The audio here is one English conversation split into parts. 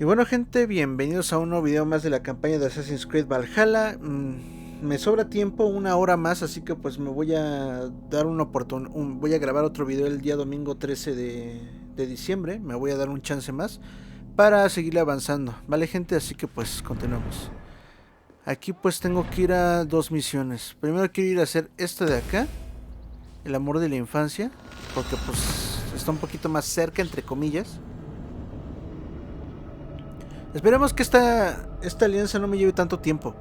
Y bueno, gente, bienvenidos a un nuevo video más de la campaña de Assassin's Creed VALHALLA. Me sobra tiempo, una hora más, así que pues me voy a dar una oportunidad. Voy a grabar otro video el día domingo 13 de diciembre. Me voy a dar un chance más para seguirle avanzando, ¿vale, gente? Así que pues continuamos. Aquí pues tengo que ir a dos misiones. Primero quiero ir a hacer esta de acá, el amor de la infancia, porque pues está un poquito más cerca, entre comillas. Esperemos que esta alianza no me lleve tanto tiempo.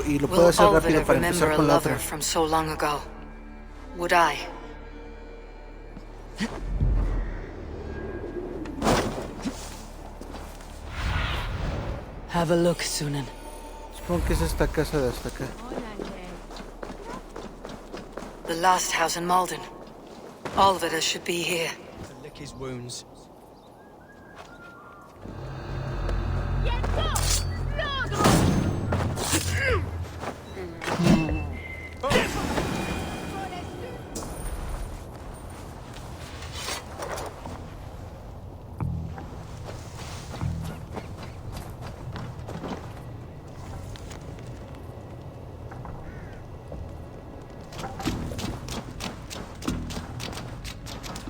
Y lo puedo hacer rápido para empezar con la otra. Have a look, Sunan. Supongo que es esta casa de hasta acá. The last house in Malden. Olvide should be here. To lick his wounds.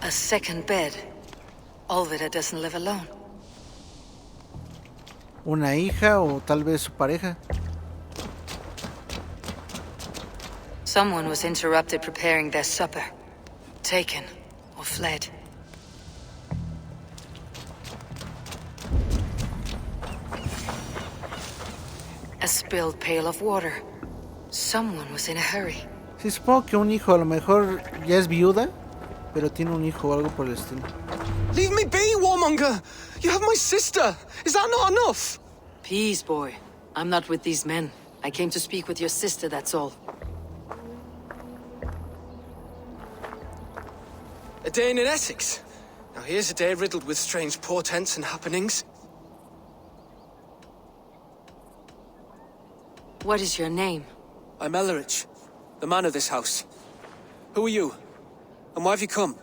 A second bed. Olvide doesn't live alone. Una hija o tal vez su pareja. Someone was interrupted preparing their supper. Taken or fled. A spilled pail of water. Someone was in a hurry. Sí, supongo que un hijo, a lo mejor ya es viuda, pero tiene un hijo o algo por el estilo. Leave me be, warmonger! You have my sister! Is that not enough? Peace, boy. I'm not with these men. I came to speak with your sister, that's all. A day in Essex. Now here's a day riddled with strange portents and happenings. What is your name? I'm Ellerich, the man of this house. Who are you? And why have you come?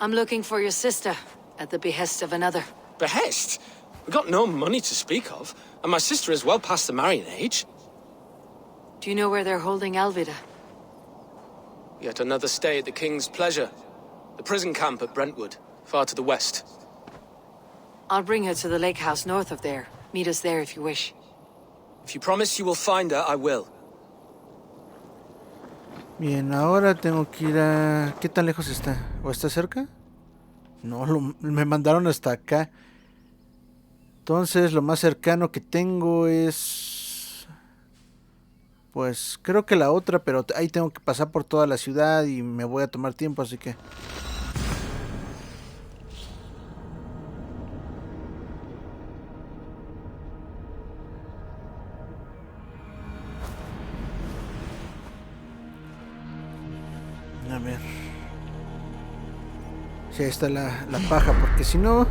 I'm looking for your sister, at the behest of another. Behest? We got no money to speak of, and my sister is well past the marrying age. Do you know where they're holding Alvida? Yet another stay at the King's pleasure. The prison camp at Brentwood, far to the west. I'll bring her to the lake house north of there. Meet us there if you wish. If you promise you will find her, I will. Bien, ahora tengo que ir a... ¿Qué tan lejos está? ¿O está cerca? No, me mandaron hasta acá. Entonces lo más cercano que tengo es... Pues creo que la otra, pero ahí tengo que pasar por toda la ciudad y me voy a tomar tiempo, así que... A ver. Sí, ahí está la paja, porque si no,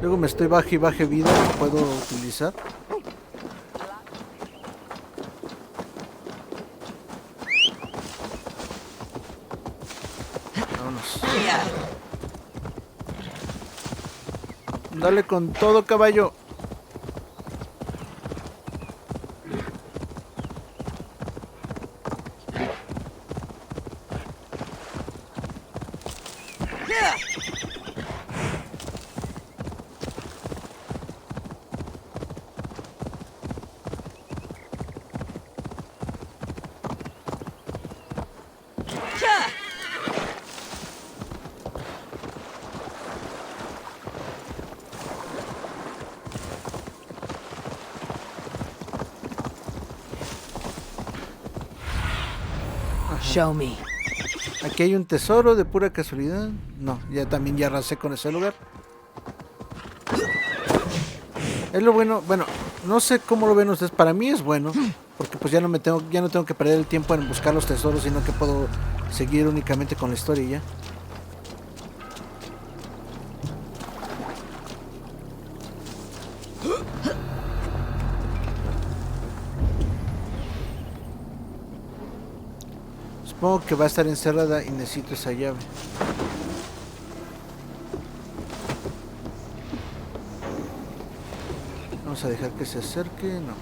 luego me estoy baje y baje vida que puedo utilizar. Vámonos. Dale con todo, caballo. Show me. Aquí hay un tesoro de pura casualidad. No, ya arrasé con ese lugar. Es lo bueno, no sé cómo lo ven ustedes, para mí es bueno, porque pues ya no tengo que perder el tiempo en buscar los tesoros, sino que puedo seguir únicamente con la historia y ya. Supongo que va a estar encerrada y necesito esa llave. Vamos a dejar que se acerque, no.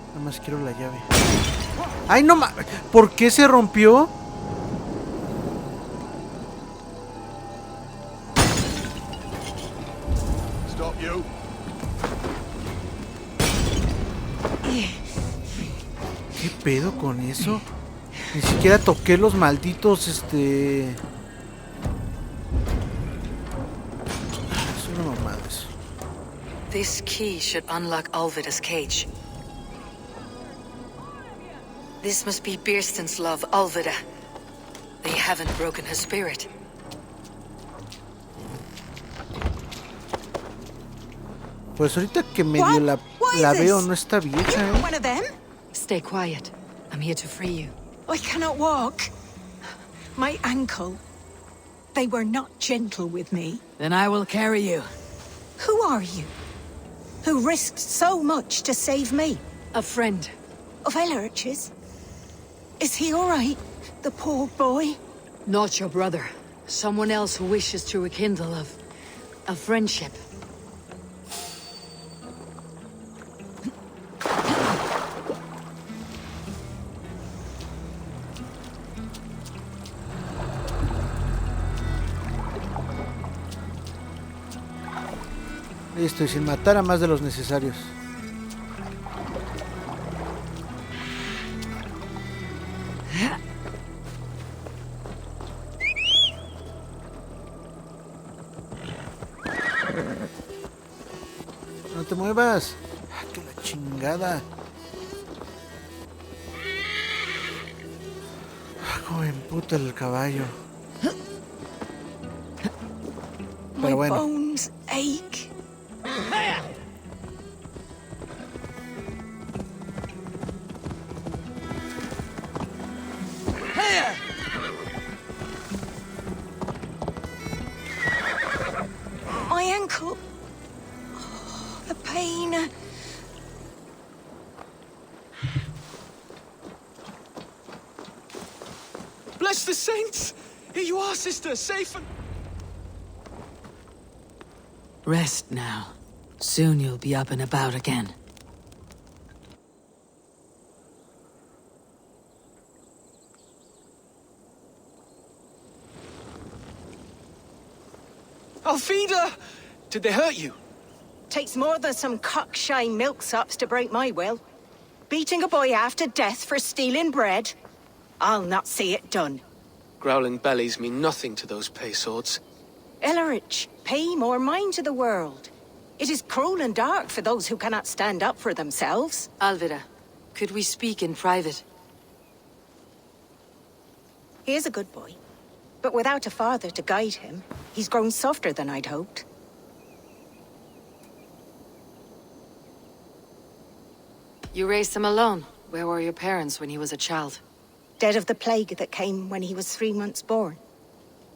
Nada más quiero la llave. ¡Ay, no mames! ¿Por qué se rompió? Stop you. ¿Qué pedo con eso? Ni siquiera toqué los malditos, Es una mamada eso. This key should unlock Olvide's cage. This must be Birsten's love, Olvide. They haven't broken her spirit. Pues ahorita que medio la veo, no está vieja, ¿eh? One of them? Stay quiet. I'm here to free you. I cannot walk. My ankle. They were not gentle with me. Then I will carry you. Who are you? Who risked so much to save me? A friend. Of Elrich's? Is he all right? The poor boy? Not your brother. Someone else who wishes to rekindle a friendship. Listo, y sin matar a más de los necesarios. No te muevas. Ah, que la chingada. Ah, cómo me emputa el caballo. Pero My bueno. bones ache. My ankle. Oh, the pain. Bless the saints! Here you are, sister, safe and... Rest now. Soon you'll be up and about again. Alfida! Did they hurt you? Takes more than some cockshy milksops to break my will. Beating a boy half to death for stealing bread? I'll not see it done. Growling bellies mean nothing to those pay swords. Elrich, pay more mind to the world. It is cruel and dark for those who cannot stand up for themselves. Alvida, could we speak in private? He is a good boy, but without a father to guide him, he's grown softer than I'd hoped. You raised him alone. Where were your parents when he was a child? Dead of the plague that came when he was 3 months born.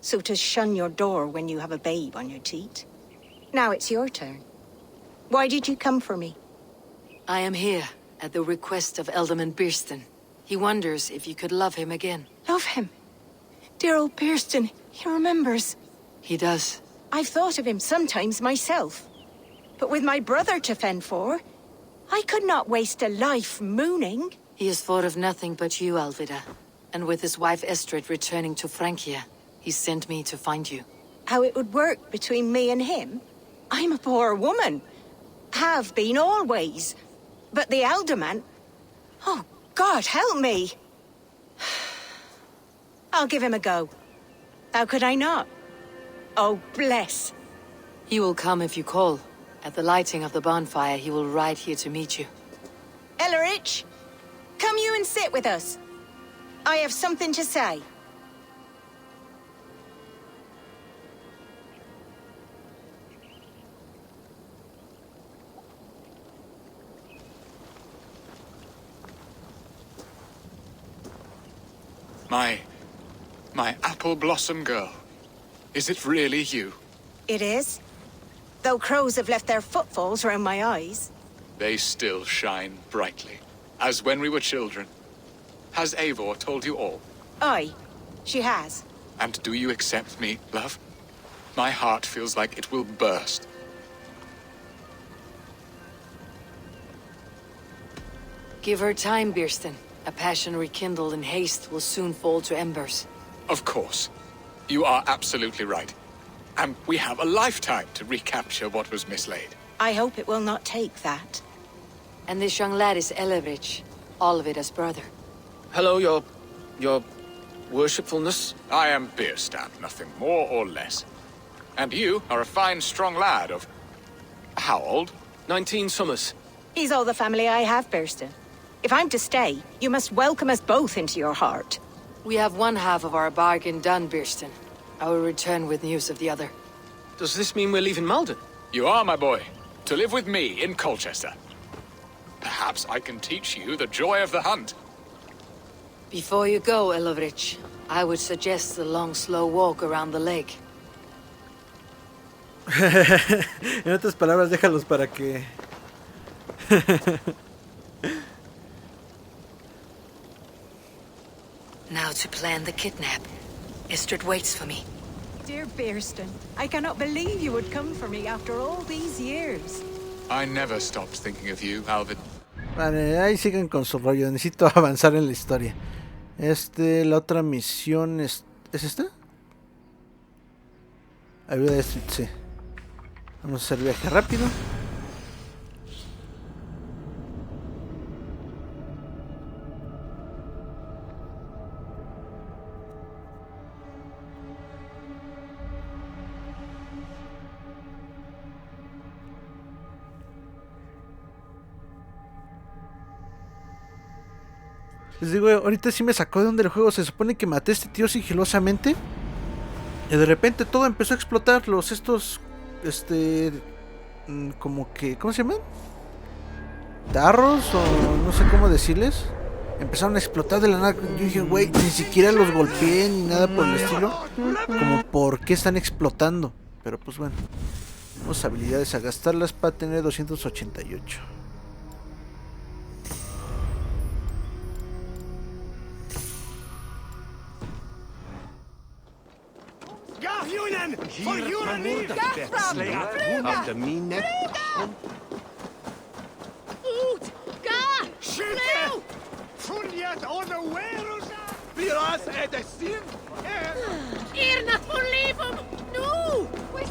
So to shun your door when you have a babe on your teat. Now it's your turn. Why did you come for me? I am here at the request of Alderman Birsten. He wonders if you could love him again. Love him. Dear old Birsten, he remembers. He does. I've thought of him sometimes myself. But with my brother to fend for, I could not waste a life mooning. He has thought of nothing but you, Alvida. And with his wife Estrid returning to Francia, he sent me to find you. How it would work between me and him? I'm a poor woman. Have been always. But the alderman... Oh, God, help me. I'll give him a go. How could I not? Oh, bless. He will come if you call. At the lighting of the bonfire, he will ride here to meet you. Elrich, come you and sit with us. I have something to say. My apple blossom girl. Is it really you? It is. Though crows have left their footfalls around my eyes. They still shine brightly, as when we were children. Has Eivor told you all? Aye, she has. And do you accept me, love? My heart feels like it will burst. Give her time, Birsten. A passion rekindled in haste will soon fall to embers. Of course. You are absolutely right. And we have a lifetime to recapture what was mislaid. I hope it will not take that. And this young lad is Elevrich, Olvida's brother. Hello, your worshipfulness. I am Bierstadt, nothing more or less. And you are a fine, strong lad of... how old? 19 summers. He's all the family I have, Birsten. If I'm to stay, you must welcome us both into your heart. We have one half of our bargain done, Birsten. I will return with news of the other. Does this mean we're leaving Malden? You are, my boy, to live with me in Colchester. Perhaps I can teach you the joy of the hunt. Before you go, Elevrich, I would suggest a long, slow walk around the lake. En otras palabras, déjalos para que... Now to plan the kidnap. Estrid waits for me. Dear Birsten, I cannot believe you would come for me after all these years. I never stopped thinking of you, Alvin. Vale, ahí siguen con su rollo. Necesito avanzar en la historia. La otra misión ¿es esta? Ayuda de Estrid, sí. Vamos a hacer viaje rápido. Les digo, ahorita sí me sacó de donde el juego. Se supone que maté a este tío sigilosamente. Y de repente todo empezó a explotar. Como que, ¿cómo se llaman? Tarros o no sé cómo decirles. Empezaron a explotar de la nada. Yo dije, güey, ni siquiera los golpeé ni nada por el estilo. Como, ¿por qué están explotando? Pero pues bueno. Vamos a habilidades a gastarlas para tener 288.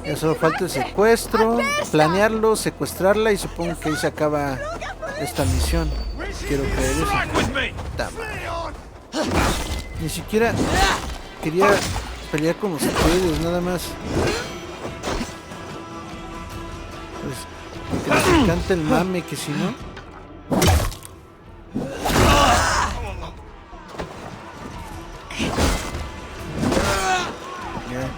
Ya solo falta el secuestro, planearlo, secuestrarla y supongo que ahí se acaba esta misión. Quiero creer eso. Ni siquiera quería pelear con ustedes, nada más. Pues, que les encanta el mame, que si no. Ya.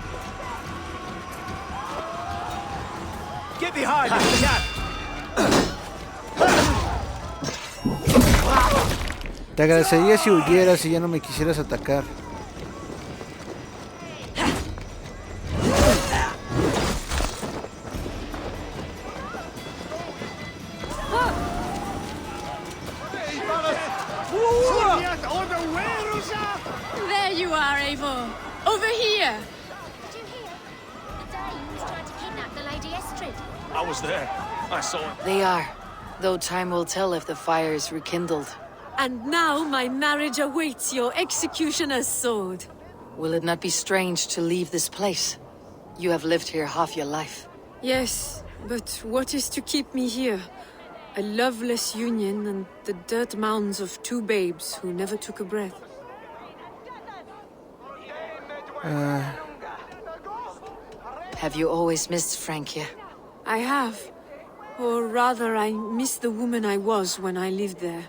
Te agradecería si huyeras y ya no me quisieras atacar. There you are, Eivor. Over here. Did you hear? The Danes tried to kidnap the Lady Estrid. I was there. I saw it. They are, though time will tell if the fire is rekindled. And now my marriage awaits your executioner's sword. Will it not be strange to leave this place? You have lived here half your life. Yes, but what is to keep me here? A loveless union and the dirt mounds of two babes who never took a breath. Have you always missed Francia? I have. Or rather, I miss the woman I was when I lived there.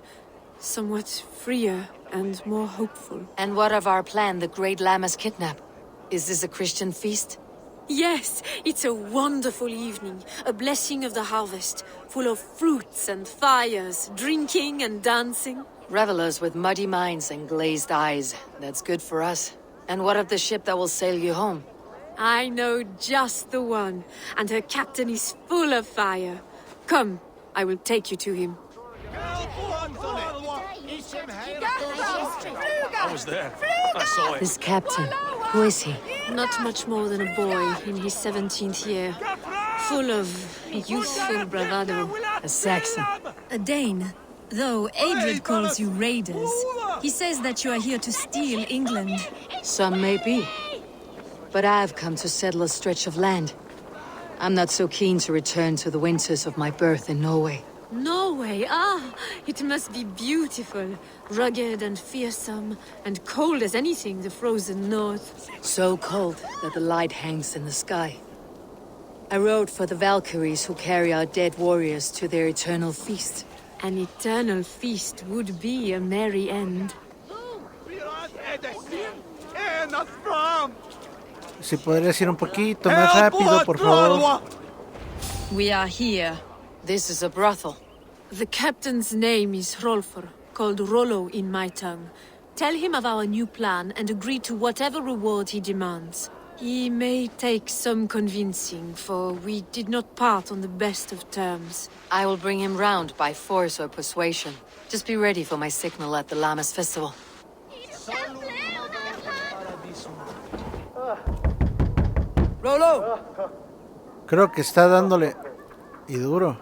Somewhat freer and more hopeful. And what of our plan, the Great Lammas kidnap? Is this a Christian feast? Yes, it's a wonderful evening, a blessing of the harvest, full of fruits and fires, drinking and dancing. Revelers with muddy minds and glazed eyes. That's good for us. And what of the ship that will sail you home? I know just the one, and her captain is full of fire. Come, I will take you to him. I was there. I saw it. This captain, who is he? Not much more than a boy in his 17th year, full of youthful bravado. A Saxon. A Dane. Though Adred calls you raiders, he says that you are here to steal England. Some may be. But I've come to settle a stretch of land. I'm not so keen to return to the winters of my birth in Norway. Norway, it must be beautiful. Rugged and fearsome, and cold as anything the frozen north. So cold that the light hangs in the sky. I rode for the Valkyries who carry our dead warriors to their eternal feast. An eternal feast would be a merry end. Si podrías ir un poquito más rápido, por favor. We are here. This is a brothel. The captain's name is Hrolfr, called Rollo in my tongue. Tell him of our new plan and agree to whatever reward he demands. He may take some convincing, for we did not part on the best of terms. I will bring him round by force or persuasion. Just be ready for my signal at the Lammas festival. Rollo! Creo que está dándole y duro.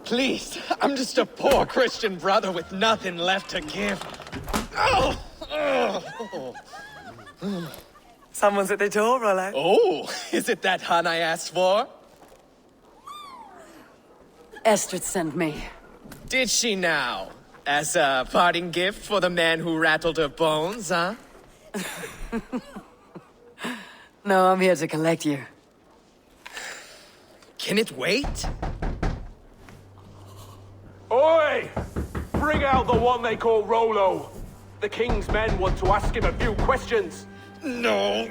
Please, I'm just a poor Christian brother with nothing left to give. Someone's at the door, Rollo. Oh, is it that Hun I asked for? Estrid sent me. Did she now? As a parting gift for the man who rattled her bones, huh? No, I'm here to collect you. Can it wait? Oi! Bring out the one they call Rollo. The king's men want to ask him a few questions. No.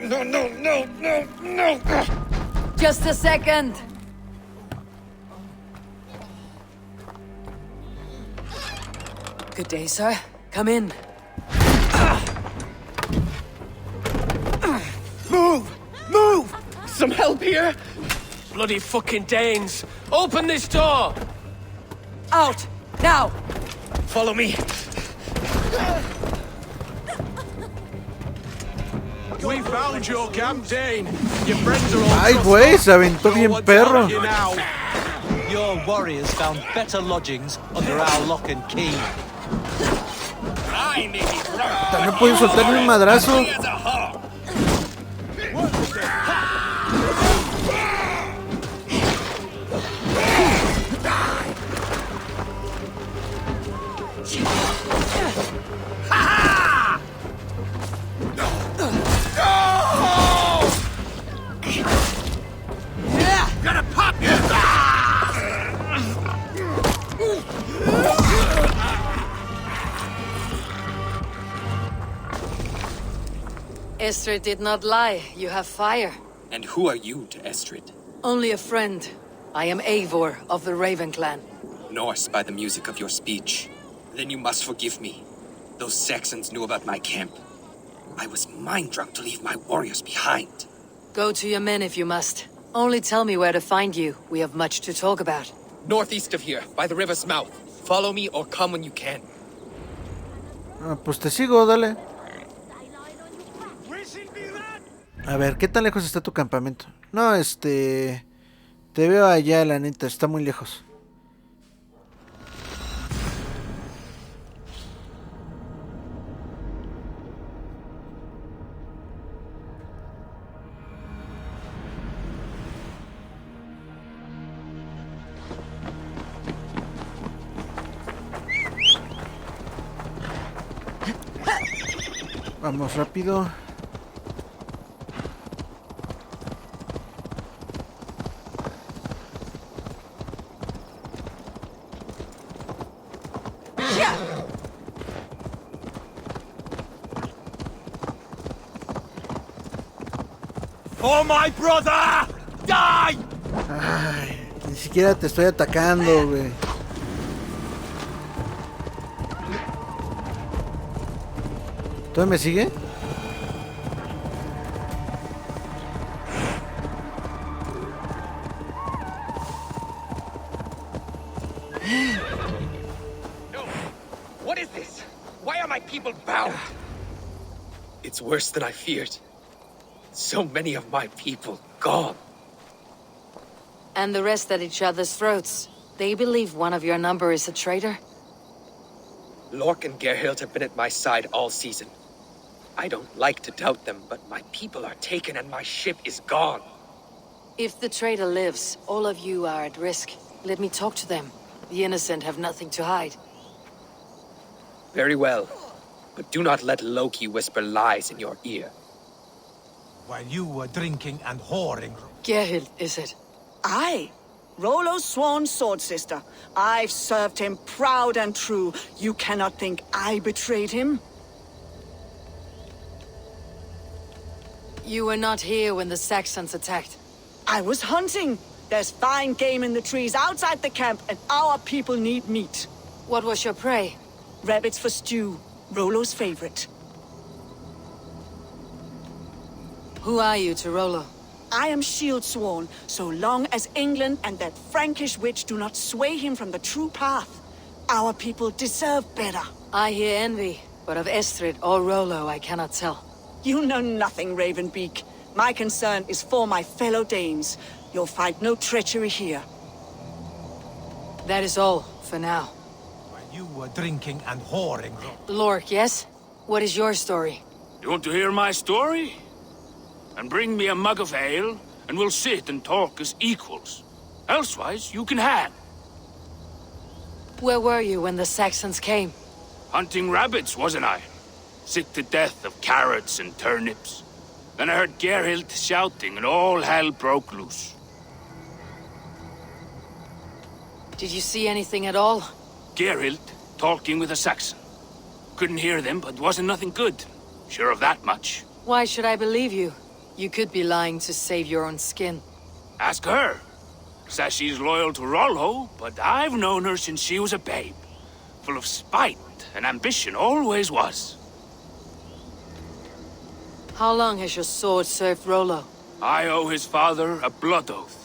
Just a second. Good day, sir. Come in. Move! Some help here? Bloody fucking Danes! Open this door! Out! Now! Follow me. We found your camp, Dane. Your friends are all Ay, güey, se aventó bien perro. Your warriors found better lodgings under our lock and key. También pueden soltar un madrazo. Gonna pop you! Estrid did not lie. You have fire. And who are you to Estrid? Only a friend. I am Eivor of the Raven clan. Norse by the music of your speech. Then you must forgive me. Those Saxons knew about my camp. I was mind-drunk to leave my warriors behind. Go to your men if you must. Only tell me where to find you. We have much to talk about. Northeast of here, by the river's mouth. Follow me or come when you can. Pues te sigo, dale. A ver, ¿qué tan lejos está tu campamento? No, te veo allá, la neta, está muy lejos. Vamos rápido. For my brother! Die! Ay, ni siquiera te estoy atacando, güey. ¿Todavía me sigue? What is this? Why are my people bound? It's worse than I feared. So many of my people gone. And the rest at each other's throats. They believe one of your number is a traitor? Lork and Gerhild have been at my side all season. I don't like to doubt them, but my people are taken and my ship is gone. If the traitor lives, all of you are at risk. Let me talk to them. The innocent have nothing to hide. Very well. But do not let Loki whisper lies in your ear. While you were drinking and whoring... Gerhild, is it? Aye. Rollo's sworn sword sister. I've served him proud and true. You cannot think I betrayed him? You were not here when the Saxons attacked. I was hunting. There's fine game in the trees outside the camp, and our people need meat. What was your prey? Rabbits for stew. Rollo's favorite. Who are you to Rollo? I am shield sworn, so long as England and that Frankish witch do not sway him from the true path. Our people deserve better. I hear envy, but of Estrid or Rollo I cannot tell. You know nothing, Ravenbeak. My concern is for my fellow Danes. You'll find no treachery here. That is all, for now. While you were drinking and whoring... Lork, yes? What is your story? You want to hear my story? And bring me a mug of ale, and we'll sit and talk as equals. Elsewise, you can hang. Where were you when the Saxons came? Hunting rabbits, wasn't I? Sick to death of carrots and turnips. Then I heard Gerhild shouting, and all hell broke loose. Did you see anything at all? Gerhild talking with a Saxon. Couldn't hear them, but wasn't nothing good. Sure of that much. Why should I believe you? You could be lying to save your own skin. Ask her. Says she's loyal to Rollo, but I've known her since she was a babe. Full of spite and ambition, always was. How long has your sword served Rollo? I owe his father a blood oath.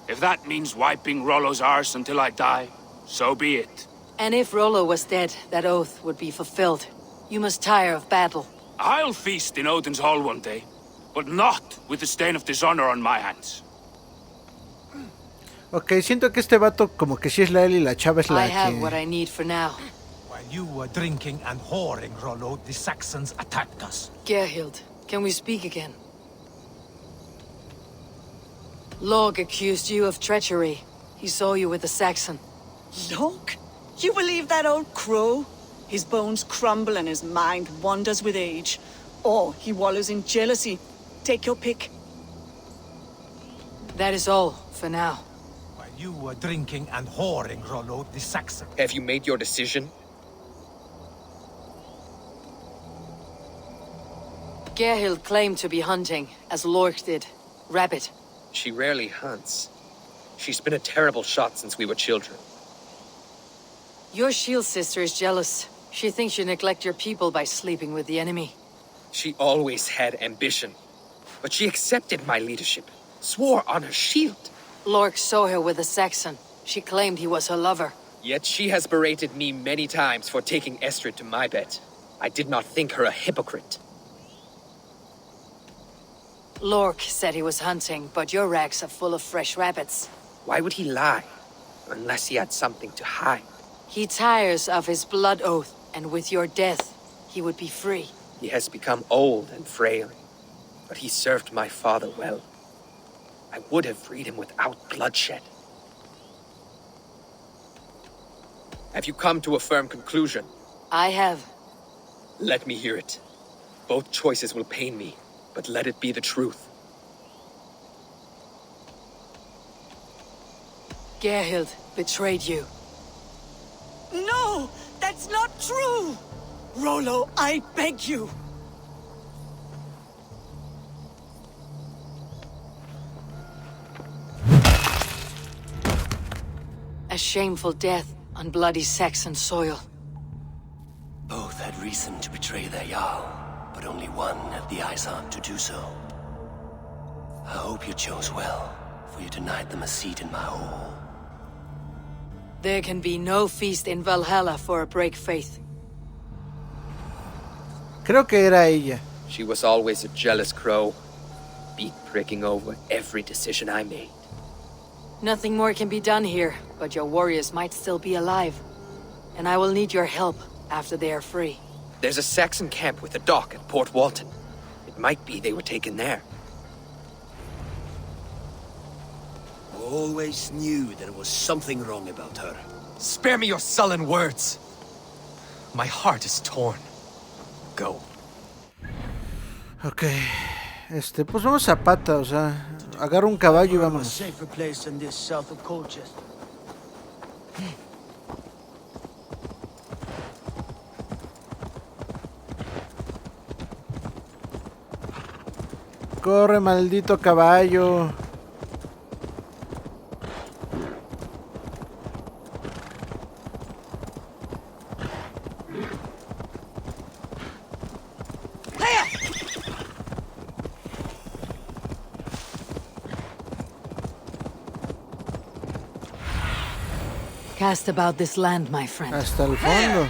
If that means wiping Rollo's arse until I die, so be it. And if Rollo was dead, that oath would be fulfilled. You must tire of battle. I'll feast in Odin's hall one day, but not with the stain of dishonor on my hands. Ok, siento que este vato como que sí es la él y la chava es la I have what que... I need for now. While you were drinking and whoring, Rollo, the Saxons attacked us. Gerhild, can we speak again? Lork accused you of treachery. He saw you with the Saxon. Lork? You believe that old crow? His bones crumble and his mind wanders with age. Or he wallows in jealousy. Take your pick. That is all, for now. While you were drinking and whoring, Rollo, the Saxon... Have you made your decision? Gerhild claimed to be hunting, as Lork did. Rabbit. She rarely hunts. She's been a terrible shot since we were children. Your shield sister is jealous. She thinks you neglect your people by sleeping with the enemy. She always had ambition. But she accepted my leadership. Swore on her shield. Lork saw her with a Saxon. She claimed he was her lover. Yet she has berated me many times for taking Estrid to my bed. I did not think her a hypocrite. Lork said he was hunting, but your racks are full of fresh rabbits. Why would he lie? Unless he had something to hide. He tires of his blood oath, and with your death, he would be free. He has become old and frail, but he served my father well. I would have freed him without bloodshed. Have you come to a firm conclusion? I have. Let me hear it. Both choices will pain me, but let it be the truth. Gerhild betrayed you. No! That's not true! Rollo, I beg you! A shameful death on bloody Saxon soil. Both had reason to betray their Jarl, but only one had the Aesop to do so. I hope you chose well, for you denied them a seat in my hall. There can be no feast in Valhalla for a break faith. Creo que era ella. She was always a jealous crow, beak pricking over every decision I made. Nothing more can be done here, but your warriors might still be alive. And I will need your help after they are free. There's a Saxon camp with a dock at Port Walton. It might be they were taken there. Always knew there was something wrong about her. Spare me your sullen words. My heart is torn. Go. Ok. Pues vamos a pata, o sea, agarro un caballo y vámonos. Safer place than this south of Colchester. Corre, maldito caballo. Cast about this land, my friend. Hasta el fondo.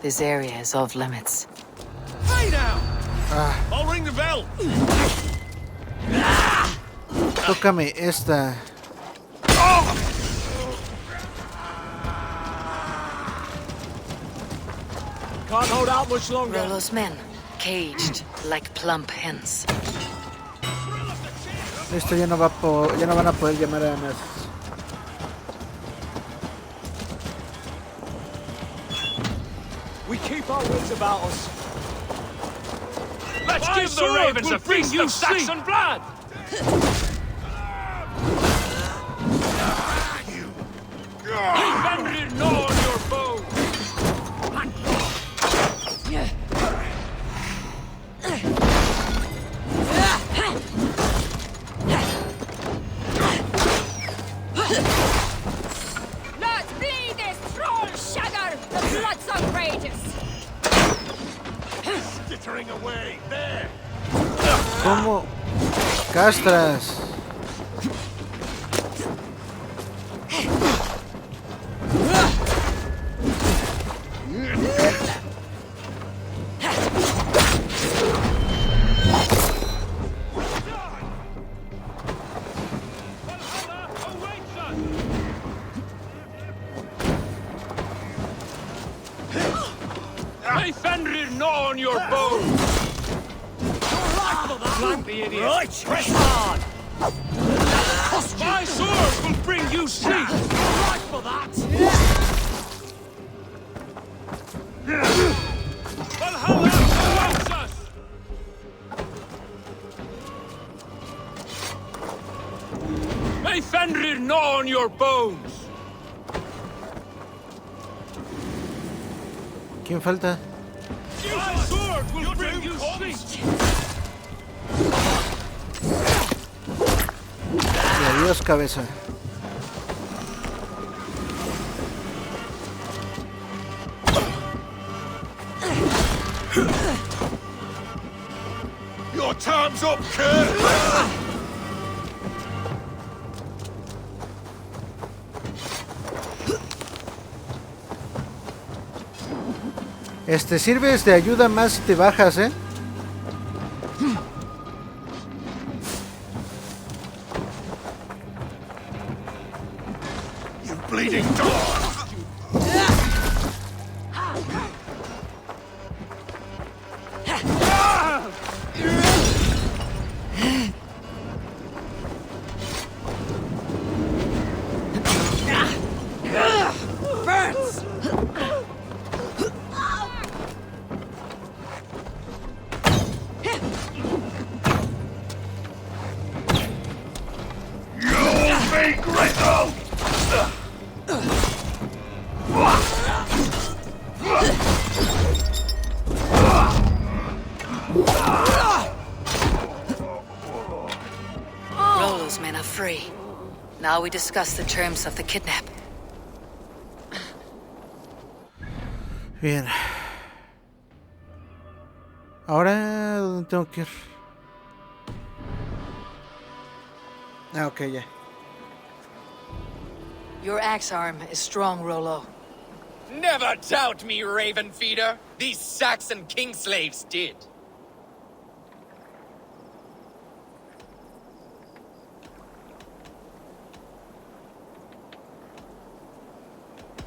This area is off limits. Hey now! I'll ring the bell. Tócame esta. Can't hold out much longer. Rollo's men, caged like plump hens. Esto ya no van a poder llamar a más. We keep our wits about us. Let's give the ravens a feast of Saxon blood! Fenrir gnaw on your bow! Let's bleed this troll shagger! The blood-song rages! Skittering away, there! ¿Cómo? Castras. May Fenrir gnaw on your bow! Flank the idiot! Right! Press hard! My sword will bring you sleep! Right for that! Valhalla awaits us! May Fenrir gnaw on your bones! ¿Quién falta? My sword will bring you sleep! Y adiós, cabeza. Your time's up, kid! Sirves de ayuda más si te bajas, ¿eh? You bleeding dog! Burns! agree. Now we discuss the terms of the kidnap. Bien. Ahora, ¿dónde tengo que ir? Ah, ok, ya. Your axe arm is strong, Rollo. Never doubt me, Raven Feeder. These Saxon king slaves did.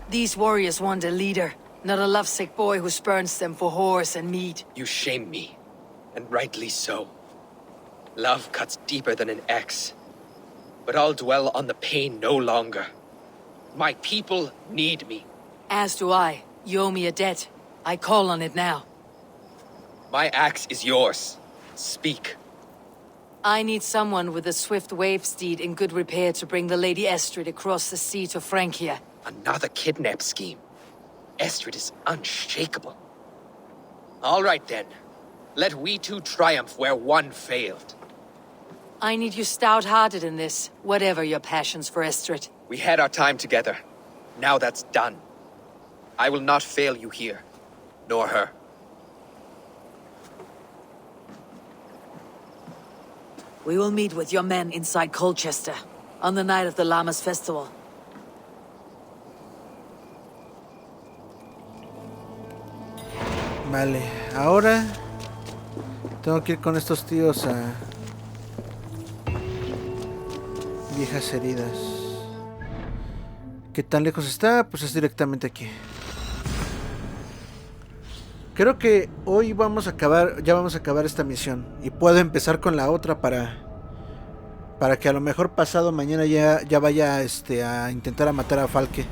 These warriors want a leader, not a lovesick boy who spurns them for horse and meat. You shame me, and rightly so. Love cuts deeper than an axe. But I'll dwell on the pain no longer. My people need me. As do I. You owe me a debt. I call on it now. My axe is yours. Speak. I need someone with a swift wave steed in good repair to bring the Lady Estrid across the sea to Francia. Another kidnap scheme. Estrid is unshakable. All right then. Let we two triumph where one failed. I need you stout-hearted in this, whatever your passions for Estrid. We had our time together. Now that's done. I will not fail you here, nor her. We will meet with your men inside Colchester, on the night of the Llamas Festival. Vale, ahora tengo que ir con estos tíos a viejas heridas. ¿Qué tan lejos está? Pues es directamente aquí. Creo que hoy vamos a acabar, ya vamos a acabar esta misión y puedo empezar con la otra para que a lo mejor pasado mañana ya vaya a intentar a matar a Falke.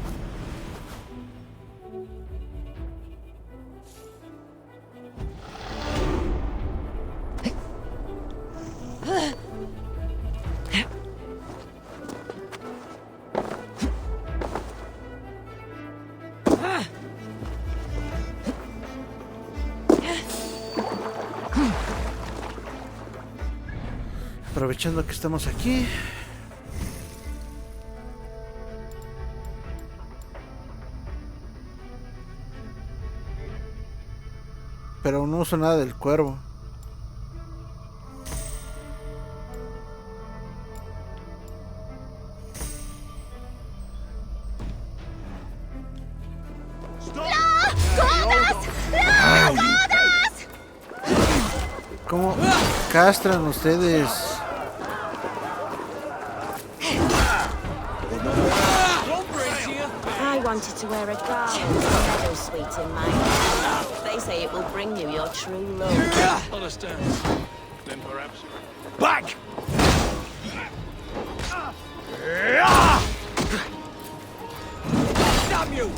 Aprovechando que estamos aquí. Pero no uso nada del cuervo. Ay. ¿Cómo castran ustedes? I wanted to wear a garland of meadow sweet in my hair. They say it will bring you your true love. Understand. Then perhaps... Back! Damn you!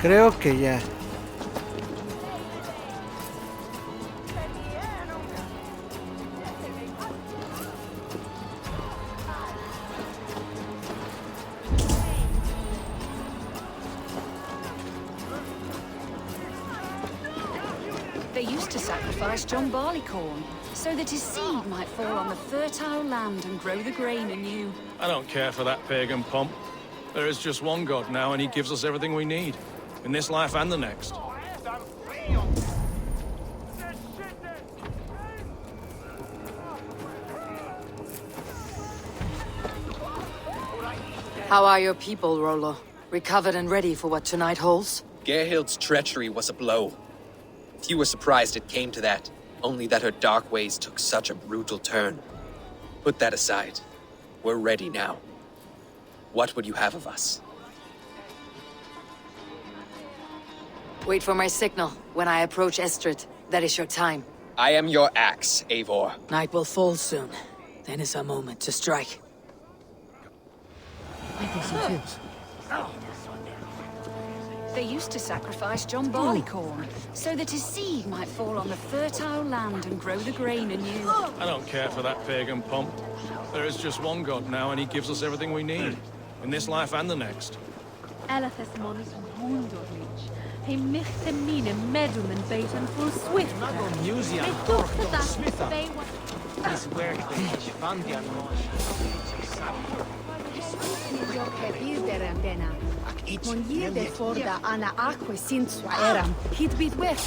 Creo que ya. They used to sacrifice John Barleycorn, so that his seed might fall on the fertile land and grow the grain anew. I don't care for that pagan pomp. There is just one God now, and he gives us everything we need. In this life and the next. How are your people, Rollo? Recovered and ready for what tonight holds? Gerhild's treachery was a blow. Few were surprised it came to that, only that her dark ways took such a brutal turn. Put that aside. We're ready now. What would you have of us? Wait for my signal. When I approach Estrid, that is your time. I am your axe, Eivor. Night will fall soon. Then is our moment to strike. I think so too. They used to sacrifice John Barleycorn, so that his seed might fall on the fertile land and grow the grain anew. I don't care for that pagan pomp. There is just one god now, and he gives us everything we need. In this life and the next. Hij michte mine medum en beten voor swift. Museum. This work is fun,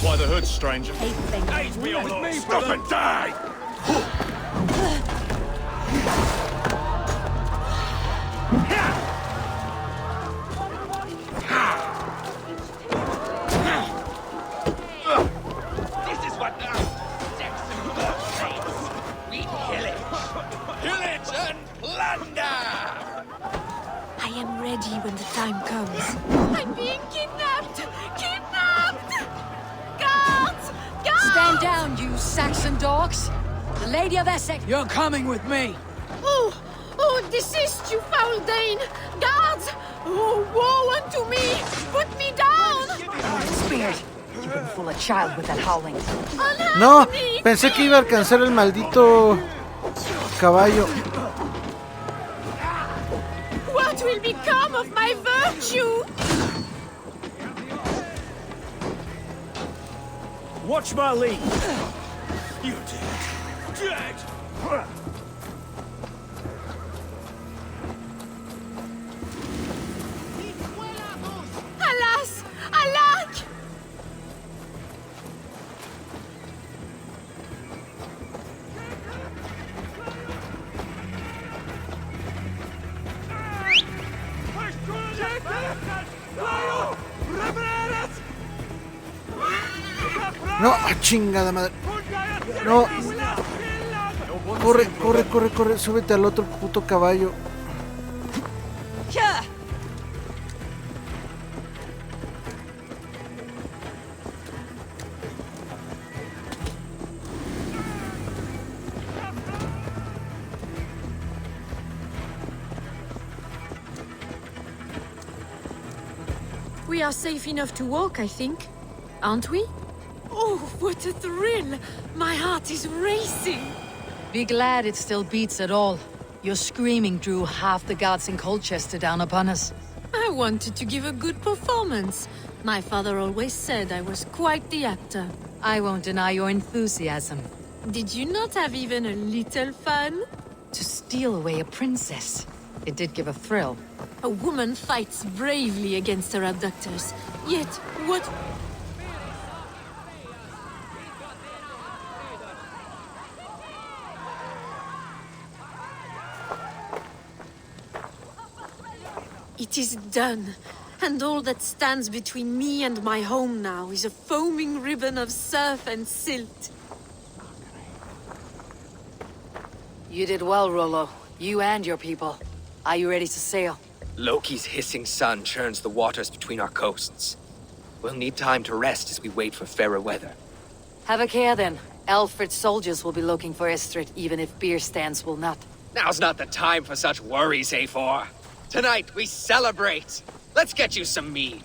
Why the hood, stranger? Stop and die! This is what Saxon says. We pillage. Pillage and plunder! I am ready when the time comes. I'm being kidnapped! Kidnapped! Guards! Guards! Stand down, you Saxon dogs! The Lady of Essex! You're coming with me! Oh! Oh, desist, you foul Dane! Guards! Oh, woe unto me! Put me down! Spirit, you can fool a child with that howling. No, pensé que iba a alcanzar el maldito caballo. What will become of my virtue? Watch my lead. You dead. Dead! Alas! Alack! No, chingada madre. No. Corre, corre, corre, corre. Súbete al otro puto caballo. We are safe enough to walk, I think. Aren't we? Oh, what a thrill! My heart is racing! Be glad it still beats at all. Your screaming drew half the guards in Colchester down upon us. I wanted to give a good performance. My father always said I was quite the actor. I won't deny your enthusiasm. Did you not have even a little fun? To steal away a princess. It did give a thrill. A woman fights bravely against her abductors. Yet, what... It is done, and all that stands between me and my home now is a foaming ribbon of surf and silt. You did well, Rollo. You and your people. Are you ready to sail? Loki's hissing sun churns the waters between our coasts. We'll need time to rest as we wait for fairer weather. Have a care then. Alfred's soldiers will be looking for Estrid, even if beer stands will not. Now's not the time for such worries, Eivor. Tonight, we celebrate! Let's get you some mead.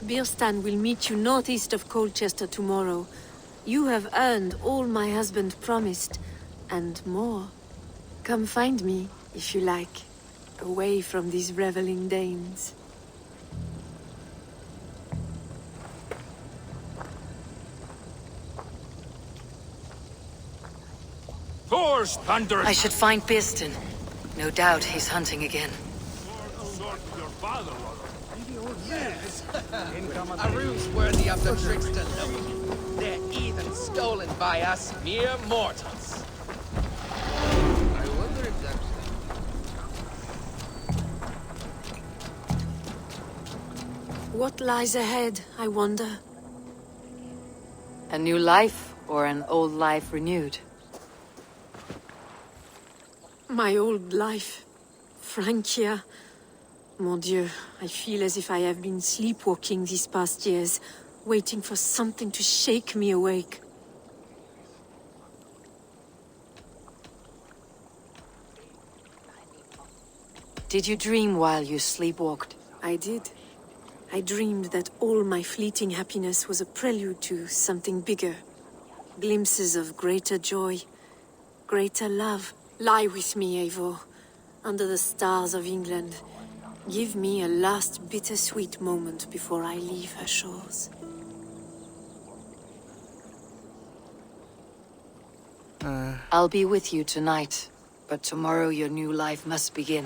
Birstan will meet you northeast of Colchester tomorrow. You have earned all my husband promised, and more. Come find me, if you like, away from these reveling Danes. Thor's thunderous... I should find Birstan. No doubt he's hunting again. A ruse worthy of the trickster Loki. They're even stolen by us mere mortals. I wonder if that's... What lies ahead, I wonder? A new life or an old life renewed? My old life. Francia. Mon Dieu, I feel as if I have been sleepwalking these past years, waiting for something to shake me awake. Did you dream while you sleepwalked? I did. I dreamed that all my fleeting happiness was a prelude to something bigger. Glimpses of greater joy, greater love. Lie with me, Eivor, under the stars of England. Give me a last bittersweet moment before I leave her shores. I'll be with you tonight, but tomorrow your new life must begin.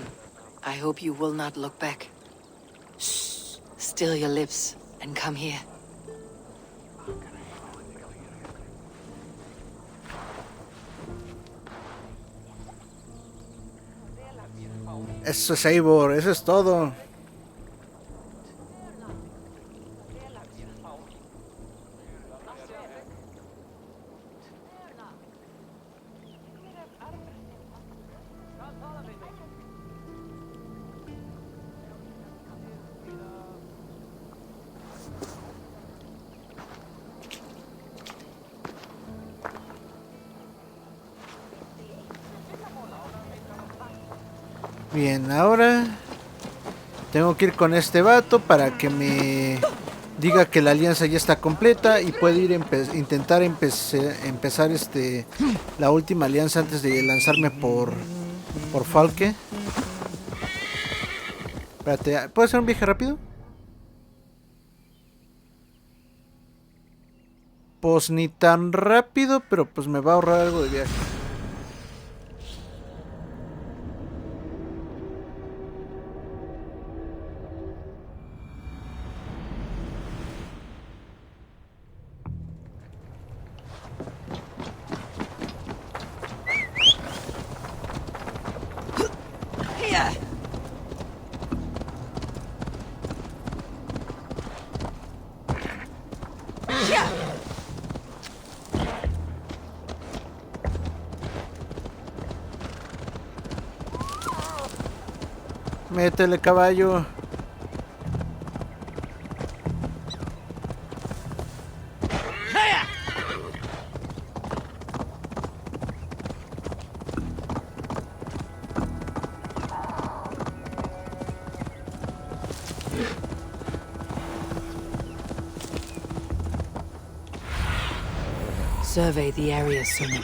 I hope you will not look back. Shh. Still your lips and come here. Eso es Eivor, eso es todo. Bien, ahora tengo que ir con este vato para que me diga que la alianza ya está completa y puedo ir intentar empezar la última alianza antes de lanzarme por Falke. Espérate, ¿puedo hacer un viaje rápido? Pues ni tan rápido, pero pues me va a ahorrar algo de viaje. Métele, caballo. Survey the area, Summer.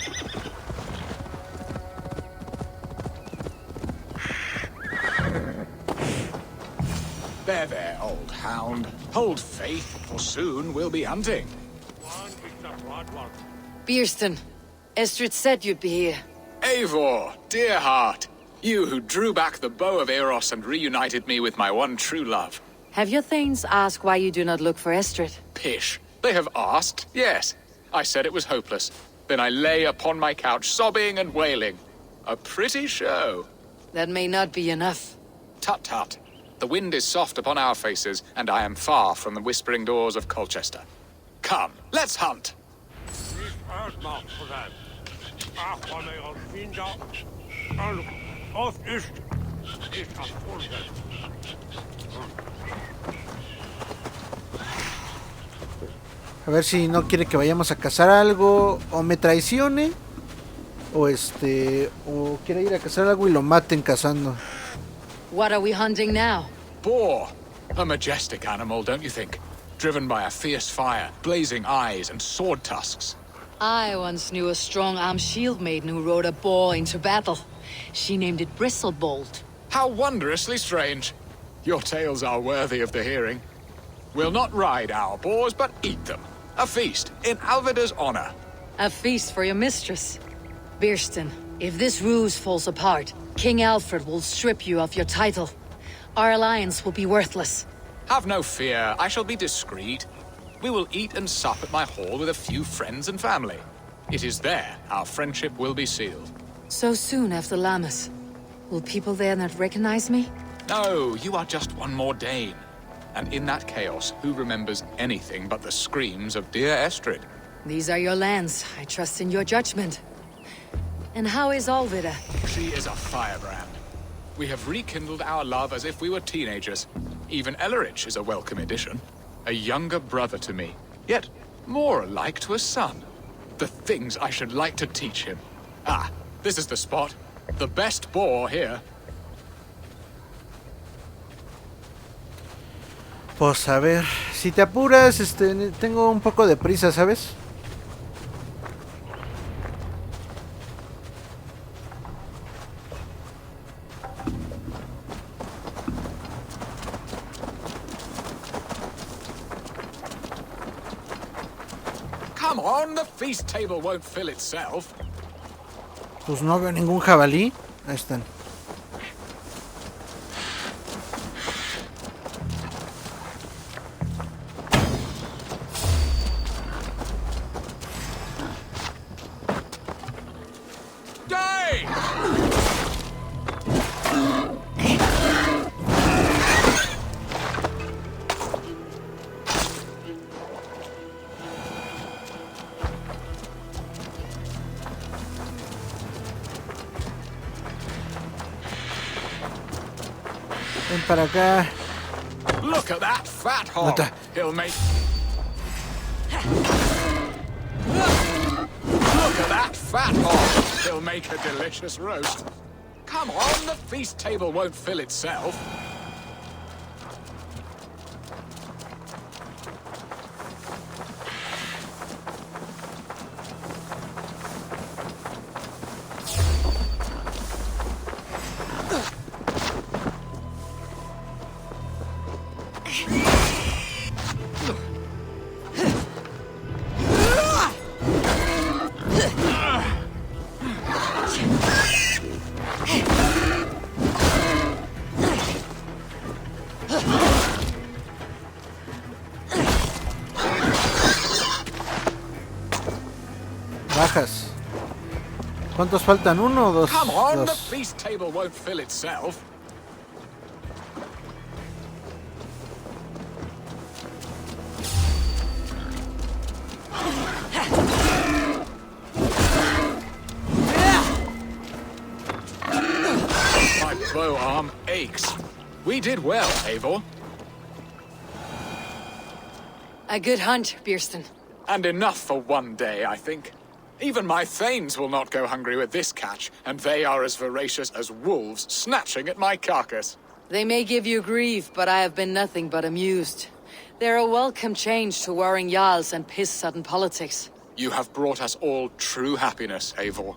There, old hound. Hold faith, for soon we'll be hunting. Bierston, Estrid said you'd be here. Eivor, dear heart. You who drew back the bow of Eros and reunited me with my one true love. Have your thanes asked why you do not look for Estrid? Pish. They have asked, yes. I said it was hopeless. Then I lay upon my couch, sobbing and wailing. A pretty show. That may not be enough. Tut-tut. The wind is soft upon our faces, and I am far from the whispering doors of Colchester. Come, let's hunt! A ver si no quiere que vayamos a cazar algo, o me traicione, o o quiere ir a cazar algo y lo maten cazando. What are we hunting now? Boar. A majestic animal, don't you think? Driven by a fierce fire, blazing eyes, and sword tusks. I once knew a strong-armed shield maiden who rode a boar into battle. She named it Bristlebolt. How wondrously strange. Your tales are worthy of the hearing. We'll not ride our boars, but eat them. A feast, in Alvida's honor. A feast for your mistress. Bierston, if this ruse falls apart, King Alfred will strip you of your title. Our alliance will be worthless. Have no fear, I shall be discreet. We will eat and sup at my hall with a few friends and family. It is there our friendship will be sealed. So soon after Lammas. Will people there not recognize me? No, you are just one more Dane. And in that chaos, who remembers anything but the screams of dear Estrid? These are your lands. I trust in your judgment. And how is olvide? She is a firebrand. We have rekindled our love as if we were teenagers. Even Ellerich is a welcome addition. A younger brother to me, yet more alike to a son. The things I should like to teach him. Ah, this is the spot. The best boar here. Pues a ver, si te apuras, tengo un poco de prisa, ¿sabes? Come on, the feast table won't fill itself. Pues no veo ningún jabalí. Ahí están. Ven para acá. Look at that fat hog. He'll make. Look at that fat hog. He'll make a delicious roast. Come on, the feast table won't fill itself. Bajas. ¿Cuántos faltan? ¿Uno o dos? Come on, the Dos. feast table won't fill itself. My bow arm aches. We did well, Eivor. A good hunt, Bierston. And enough for one day, I think. Even my thanes will not go hungry with this catch, and they are as voracious as wolves snatching at my carcass. They may give you grief, but I have been nothing but amused. They're a welcome change to warring jarls and piss-sudden politics. You have brought us all true happiness, Eivor.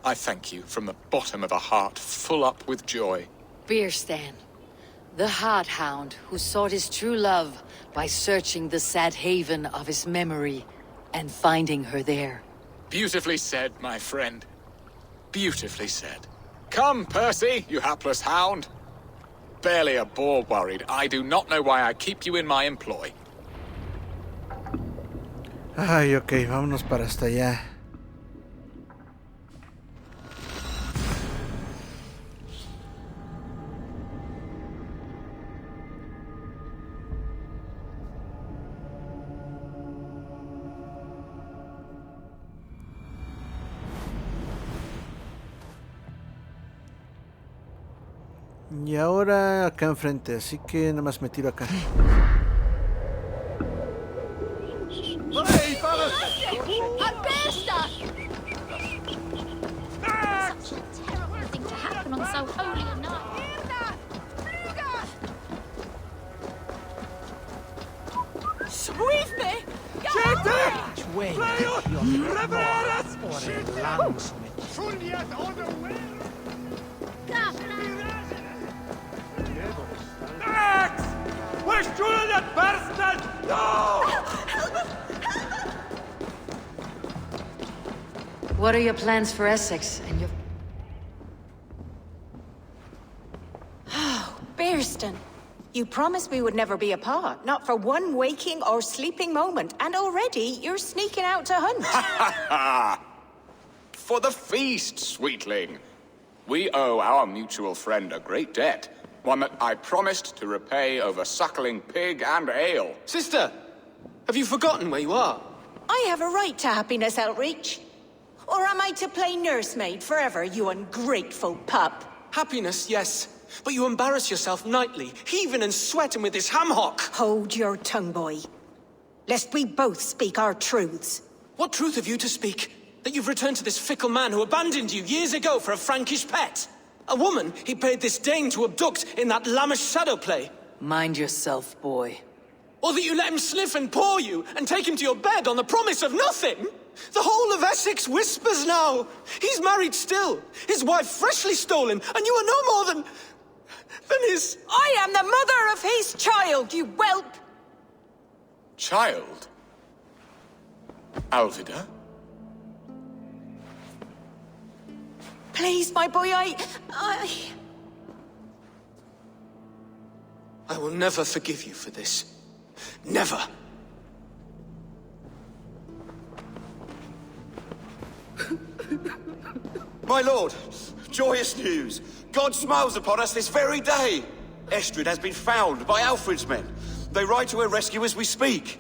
I thank you from the bottom of a heart full up with joy. Bierstan, the Heart Hound who sought his true love by searching the sad haven of his memory and finding her there. Beautifully said, my friend. Beautifully said. Come, Percy, you hapless hound. Barely a boar worried. I do not know why I keep you in my employ. Ay, ok, vámonos para hasta allá. Y ahora acá enfrente, así que nada más me tiro acá. Such a terrible thing to happen on so holy a night. Skrivme! What are your plans for Essex and your... Oh, Bierston. You promised we would never be apart, not for one waking or sleeping moment, and already you're sneaking out to hunt. For the feast, sweetling. We owe our mutual friend a great debt. One that I promised to repay over suckling pig and ale. Sister, have you forgotten where you are? I have a right to happiness, Outreach. Or am I to play nursemaid forever, you ungrateful pup? Happiness, yes. But you embarrass yourself nightly, heaving and sweating with this ham hock. Hold your tongue, boy. Lest we both speak our truths. What truth have you to speak? That you've returned to this fickle man who abandoned you years ago for a Frankish pet? A woman he paid this Dane to abduct in that lammish shadow play? Mind yourself, boy. Or that you let him sniff and paw you and take him to your bed on the promise of nothing? The whole of Essex whispers now. He's married still, his wife freshly stolen, and you are no more than his... I am the mother of his child, you whelp! Child? Alvida? Please, my boy, I will never forgive you for this. Never. My lord, joyous news. God smiles upon us this very day. Estrid has been found by Alfred's men. They ride to her rescue as we speak.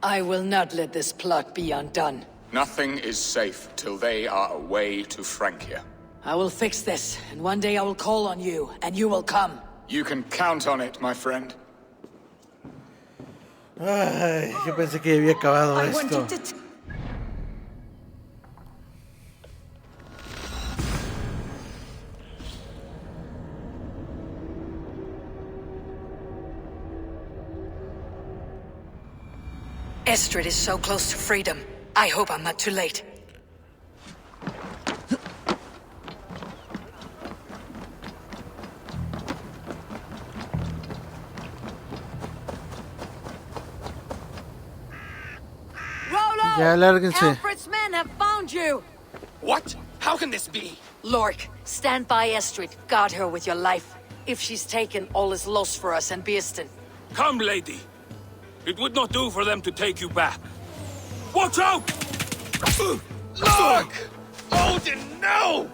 I will not let this plot be undone. Nothing is safe till they are away to Francia. I will fix this, and one day I will call on you, and you will come. You can count on it, my friend. Ay, yo pensé que había acabado esto. Estrid is so close to freedom. I hope I'm not too late. Ya, lárguense. Alfred's men have found you! What? How can this be? Lork, stand by Estrid. Guard her with your life. If she's taken, all is lost for us and Beeston. Come, lady. It would not do for them to take you back. Watch out! Look! Odin, no!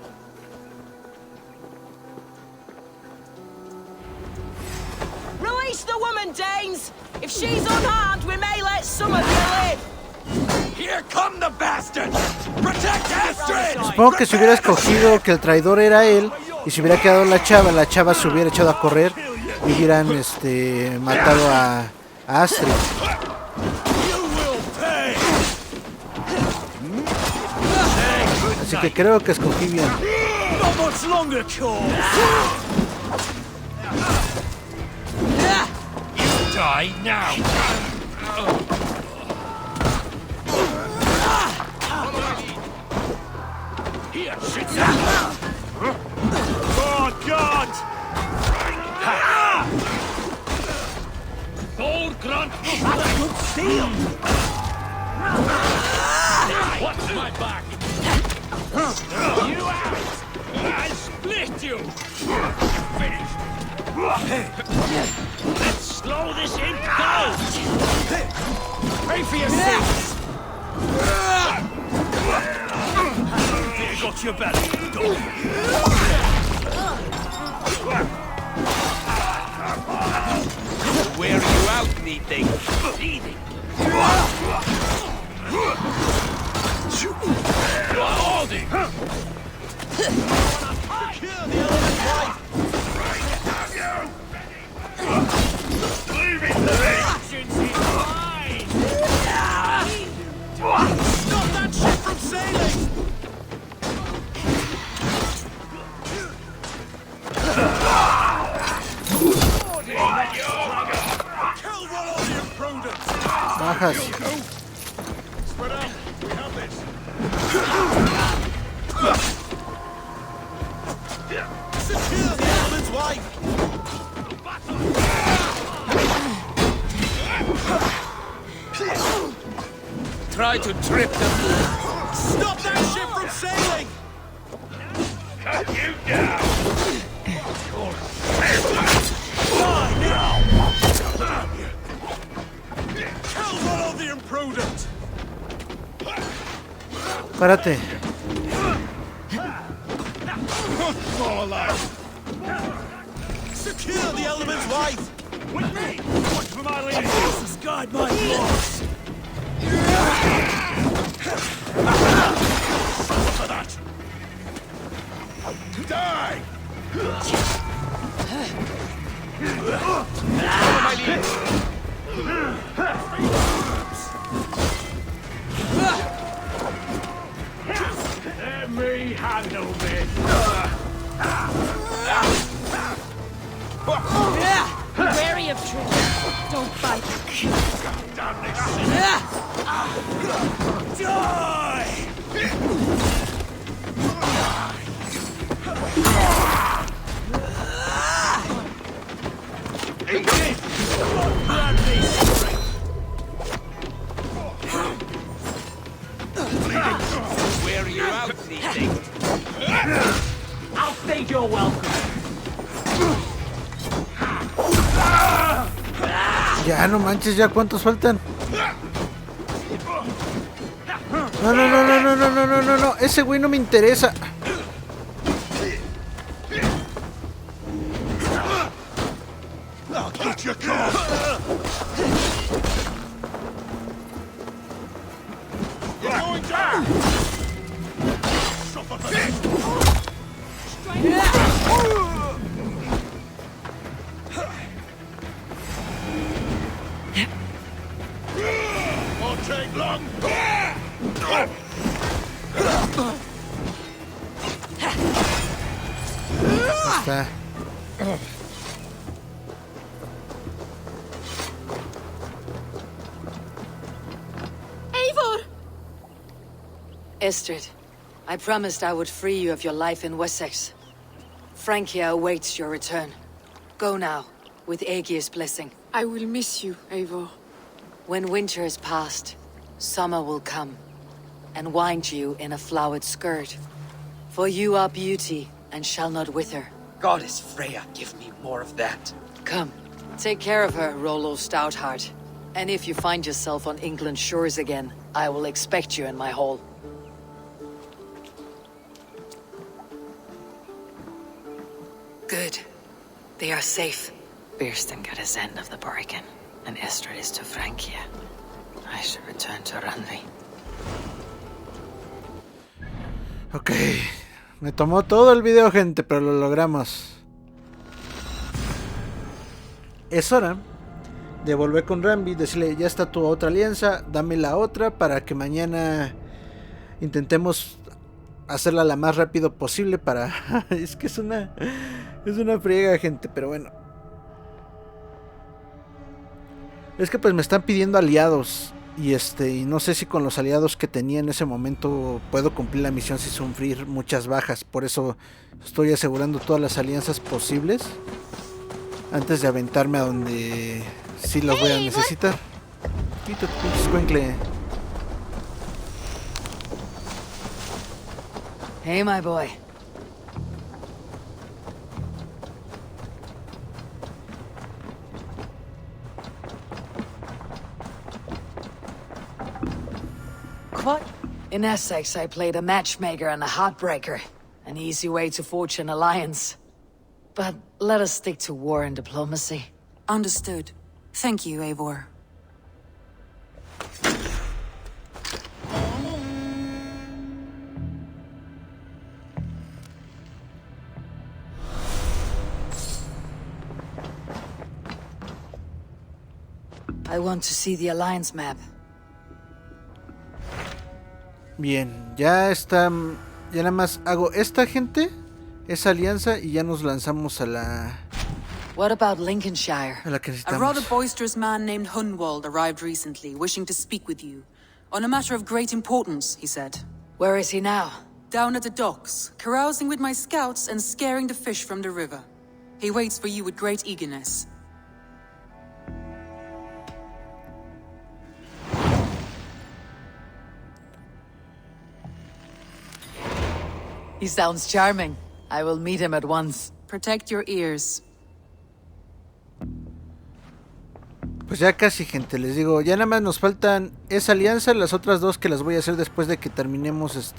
Release the woman, Danes! If she's unharmed, we may let some of you live! Here come the bastards! Protect Estrid! Supongo que si hubiera escogido que el traidor era él y si hubiera quedado la chava se hubiera echado a correr y hubieran matado a Astrid. Así que creo que escogí bien. Die now! Here, shit! God! Gold grunt! Good steel! What's my back? You out! I'll split you! Finished! Let's slow this imp down! Pray for your sins! Here, got your belly. Where are you out, meeting? Eating. Holding. Secure the elephant's wife. Leaving the actions in mine. Stop that ship from sailing. Bajas. Spread out. We have this. Secure the elephant's wife. Try to trip them. Stop that ship from sailing. Cut you down. Kill all the imprudent. Párate. Secure the element's life! With me! Watch for my lead! Jesus, guide my force! For that! Die! Follow my lead! Let me handle this! Be wary of trees. Don't bite. Damn this! Die! Where are you out, thieving? I'll stage your welcome. Ya, no manches, ya cuántos faltan. No, no, no, no, no, no, no, no, no, no. Ese güey no me interesa. I'll get your car. You're going down. Won't take long. Está. Eivor! Estrid, I promised I would free you of your life in Wessex. Francia awaits your return. Go now, with Aegir's blessing. I will miss you, Eivor. When winter is past, summer will come, and wind you in a flowered skirt. For you are beauty, and shall not wither. Goddess Freya, give me more of that. Come, take care of her, Rollo Stoutheart. And if you find yourself on England's shores again, I will expect you in my hall. Good. They are safe. Birsten got his end of the bargain, and Estrid is to Francia. I should return to Randvi. Ok. Me tomó todo el video, gente, pero lo logramos. Es hora de volver con Randvi, decirle, ya está tu otra alianza, dame la otra para que mañana intentemos hacerla la más rápido posible para... es que es una friega, gente, pero bueno. Es que pues me están pidiendo aliados y y no sé si con los aliados que tenía en ese momento puedo cumplir la misión sin sufrir muchas bajas. Por eso estoy asegurando todas las alianzas posibles antes de aventarme a donde sí los voy a necesitar. Quítate, pinche escuincle. Hey, my boy. What? In Essex, I played a matchmaker and a heartbreaker. An easy way to forge an alliance. But let us stick to war and diplomacy. Understood. Thank you, Eivor. I want to see the alliance map. Bien, ya está. Ya nada más hago esta, gente, esa alianza y ya nos lanzamos a la... What about Lincolnshire? A la que A necesitamos. rather boisterous man named Hunwald arrived recently, wishing to speak with you. On a matter of great importance, he said. Where is he now? Down at the docks, carousing with my scouts and scaring the fish from the river. He waits for you with great eagerness. He sounds charming. I will meet him at once. Protect your ears. Pues ya casi, gente, les digo, ya nada más nos faltan esa alianza, las otras dos que las voy a hacer después de que terminemos,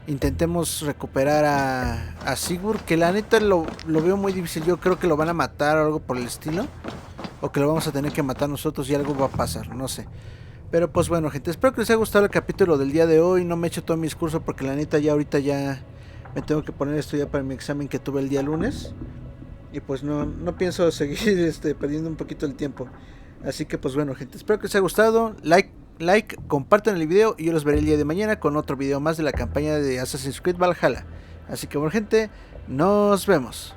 intentemos recuperar a Sigurd, que la neta lo veo muy difícil. Yo creo que lo van a matar o algo por el estilo, o que lo vamos a tener que matar nosotros y algo va a pasar, no sé. Pero pues bueno, gente, espero que les haya gustado el capítulo del día de hoy. No me he hecho todo mi discurso porque la neta ya ahorita ya me tengo que poner esto ya para mi examen que tuve el día lunes. Y pues no pienso seguir perdiendo un poquito el tiempo. Así que pues bueno, gente, espero que les haya gustado. Like, compartan el video y yo los veré el día de mañana con otro video más de la campaña de Assassin's Creed Valhalla. Así que bueno, gente, nos vemos.